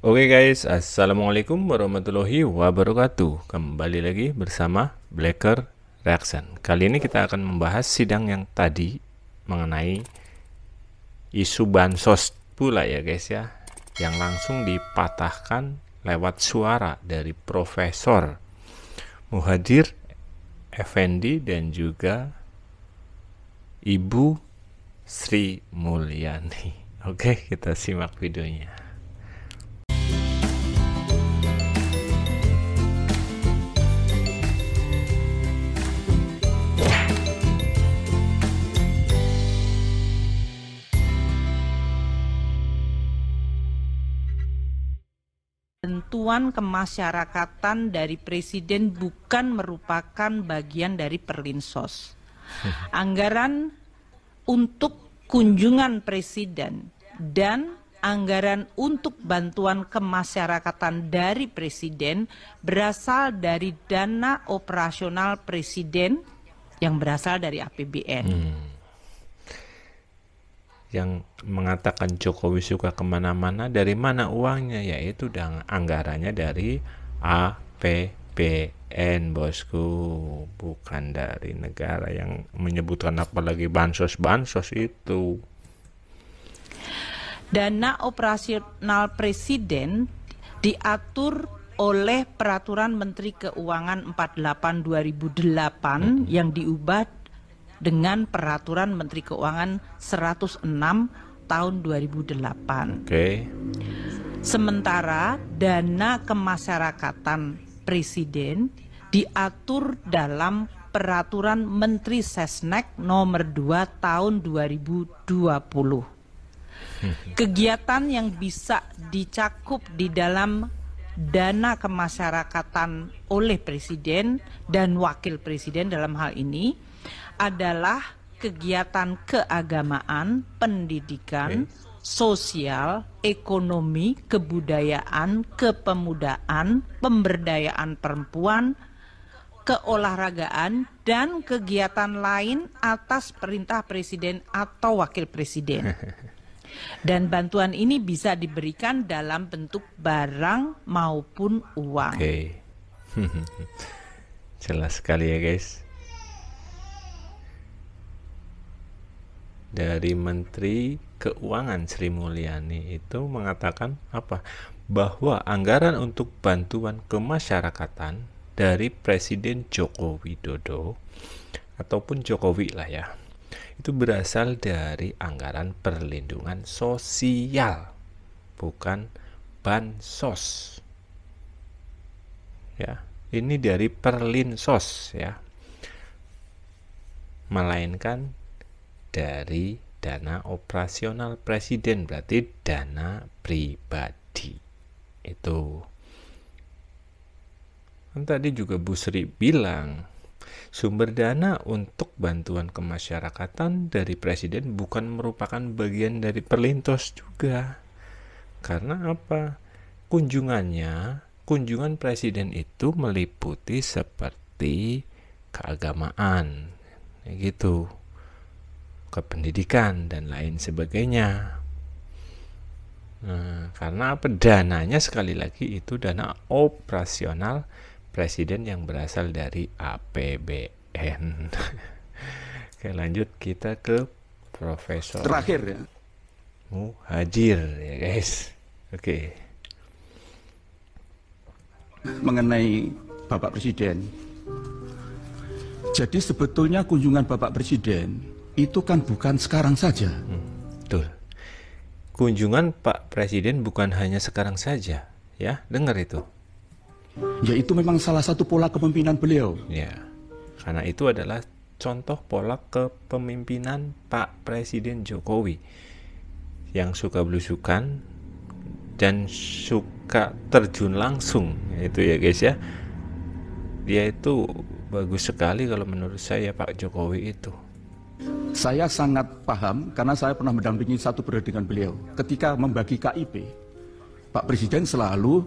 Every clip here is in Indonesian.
Oke guys, Assalamualaikum warahmatullahi wabarakatuh. Kembali lagi bersama Blacker Reaction. Kali ini kita akan membahas sidang yang tadi mengenai isu bansos pula ya guys ya, yang langsung dipatahkan lewat suara dari Profesor Muhadjir Effendi dan juga Ibu Sri Mulyani. Oke, kita simak videonya. Bantuan kemasyarakatan dari Presiden bukan merupakan bagian dari Perlinsos. Anggaran untuk kunjungan Presiden dan anggaran untuk bantuan kemasyarakatan dari Presiden berasal dari dana operasional Presiden yang berasal dari APBN. Yang mengatakan Jokowi suka kemana-mana, dari mana uangnya? Yaitu anggarannya dari APBN, bosku, bukan dari negara yang menyebutkan apalagi bansos-bansos itu. Dana operasional Presiden diatur oleh Peraturan Menteri Keuangan 48/2008 yang diubah dengan Peraturan Menteri Keuangan 106 tahun 2008. Oke. Sementara dana kemasyarakatan Presiden diatur dalam Peraturan Menteri Sesnek nomor 2 tahun 2020. Kegiatan yang bisa dicakup di dalam dana kemasyarakatan oleh Presiden dan Wakil Presiden dalam hal ini adalah kegiatan keagamaan, pendidikan, sosial, ekonomi, kebudayaan, kepemudaan, pemberdayaan perempuan, keolahragaan, dan kegiatan lain atas perintah Presiden atau Wakil Presiden. Dan bantuan ini bisa diberikan dalam bentuk barang maupun uang. Oke. Jelas sekali ya guys. Dari Menteri Keuangan Sri Mulyani itu mengatakan apa? Bahwa anggaran untuk bantuan kemasyarakatan dari Presiden Joko Widodo ataupun Jokowi lah ya, itu berasal dari anggaran perlindungan sosial, bukan bansos. Ya, ini dari Perlinsos ya. Melainkan dari dana operasional Presiden, berarti dana pribadi. Itu kan tadi juga Bu Sri bilang sumber dana untuk bantuan kemasyarakatan dari Presiden bukan merupakan bagian dari Perlinsos juga. Karena apa? Kunjungan Presiden itu meliputi seperti keagamaan gitu, kependidikan dan lain sebagainya. Nah, karena apa? Dananya sekali lagi itu dana operasional Presiden yang berasal dari APBN. Oke, lanjut kita ke Profesor terakhir ya, Muhadjir ya guys. Oke. mengenai Bapak Presiden. Jadi sebetulnya kunjungan Bapak Presiden itu kan bukan sekarang saja. Betul. Kunjungan Pak Presiden bukan hanya sekarang saja, ya, dengar itu. Ya itu memang salah satu pola kepemimpinan beliau. Ya, karena itu adalah contoh pola kepemimpinan Pak Presiden Jokowi yang suka belusukan dan suka terjun langsung, itu ya guys ya. Dia itu bagus sekali kalau menurut saya Pak Jokowi itu. Saya sangat paham karena saya pernah mendampingi satu periode dengan beliau. Ketika membagi KIP, Pak Presiden selalu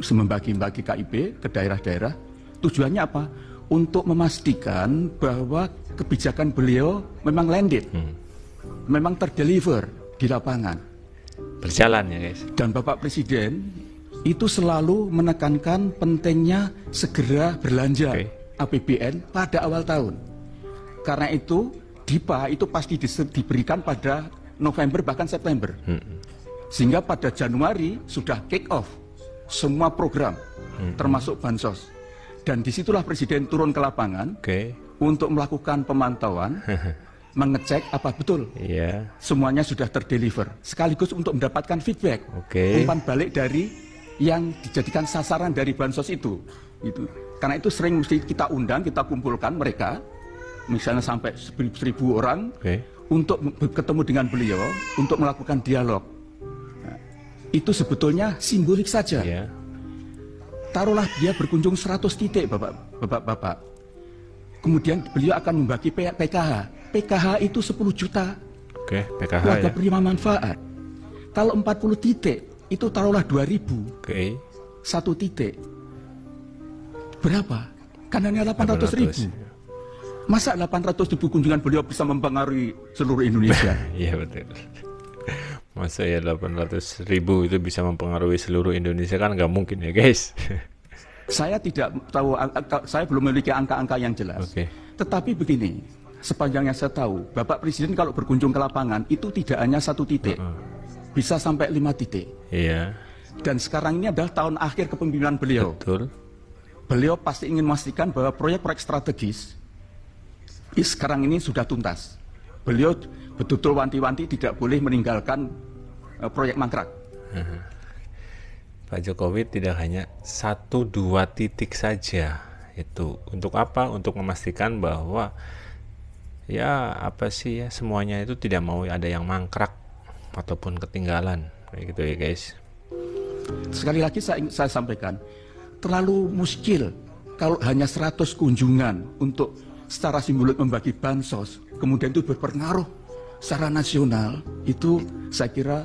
membagi-bagi KIP ke daerah-daerah. Tujuannya apa? Untuk memastikan bahwa kebijakan beliau memang landed, memang terdeliver di lapangan. berjalan ya guys. Dan Bapak Presiden itu selalu menekankan pentingnya segera belanja APBN pada awal tahun. Karena itu DIPA itu pasti diberikan pada November bahkan September. Sehingga pada Januari sudah kick off semua program termasuk bansos. Dan disitulah Presiden turun ke lapangan untuk melakukan pemantauan, mengecek apa betul semuanya sudah terdeliver. Sekaligus untuk mendapatkan feedback, umpan balik dari yang dijadikan sasaran dari bansos itu. Karena itu sering mesti kita undang, kita kumpulkan mereka, misalnya sampai 1.000 orang, untuk ketemu dengan beliau, untuk melakukan dialog. Nah, itu sebetulnya simbolik saja. Taruhlah dia berkunjung 100 titik, Bapak. Kemudian beliau akan membagi PKH. PKH itu 10 juta PKH warga penerima manfaat. Kalau 40 titik, itu taruhlah 2.000. Satu titik. Berapa? Kan hanya 800.000. Masa 800.000 kunjungan beliau bisa mempengaruhi seluruh Indonesia? Iya betul. Masa ya 800.000 itu bisa mempengaruhi seluruh Indonesia, kan nggak mungkin ya guys. Saya tidak tahu, saya belum memiliki angka-angka yang jelas. Tetapi begini, sepanjang yang saya tahu, Bapak Presiden kalau berkunjung ke lapangan itu tidak hanya satu titik, bisa sampai 5 titik. Dan sekarang ini adalah tahun akhir kepemimpinan beliau. Beliau pasti ingin memastikan bahwa proyek-proyek strategis sekarang ini sudah tuntas. Beliau betul-betul wanti-wanti tidak boleh meninggalkan proyek mangkrak. Pak Jokowi tidak hanya 1-2 titik saja. Itu untuk apa? Untuk memastikan bahwa ya apa sih ya, semuanya itu tidak mau ada yang mangkrak ataupun ketinggalan, kayak gitu ya guys. Sekali lagi saya sampaikan, terlalu muskil kalau hanya 100 kunjungan untuk secara simbolik membagi bansos, kemudian itu berpengaruh secara nasional, itu saya kira.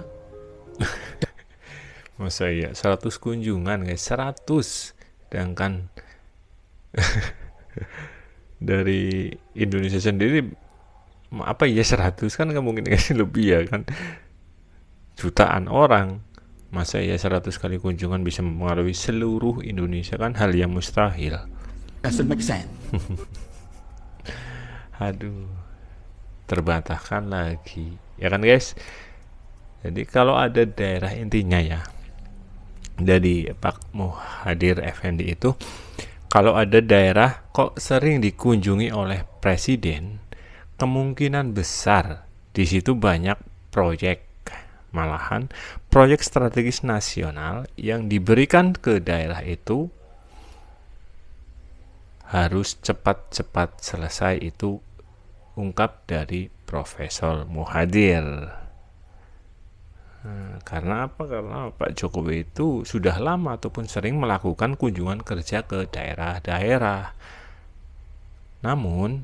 Masa ya 100 kunjungan guys, 100, sedangkan dari Indonesia sendiri apa ya 100 kan nggak mungkin kasih lebih ya kan, jutaan orang. Masa ya 100 kali kunjungan bisa mempengaruhi seluruh Indonesia, kan hal yang mustahil. Doesn't make sense. Aduh, terbantahkan lagi ya kan guys. Jadi kalau ada daerah, intinya ya dari Pak Muhadjir Effendi itu, kalau ada daerah kok sering dikunjungi oleh presiden, kemungkinan besar di situ banyak proyek, malahan proyek strategis nasional yang diberikan ke daerah itu harus cepat-cepat selesai. Itu ungkap dari Profesor Muhadjir. Karena apa? Karena Pak Jokowi itu sudah lama ataupun sering melakukan kunjungan kerja ke daerah-daerah. Namun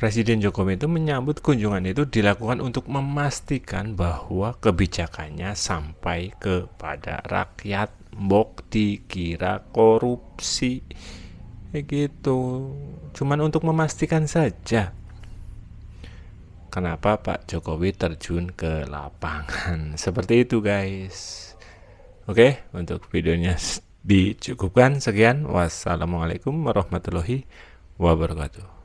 Presiden Jokowi itu menyambut kunjungan itu dilakukan untuk memastikan bahwa kebijakannya sampai kepada rakyat. Mbok dikira korupsi gitu, cuman untuk memastikan saja. Kenapa Pak Jokowi terjun ke lapangan seperti itu guys. Oke, untuk videonya dicukupkan sekian. Wassalamualaikum warahmatullahi wabarakatuh.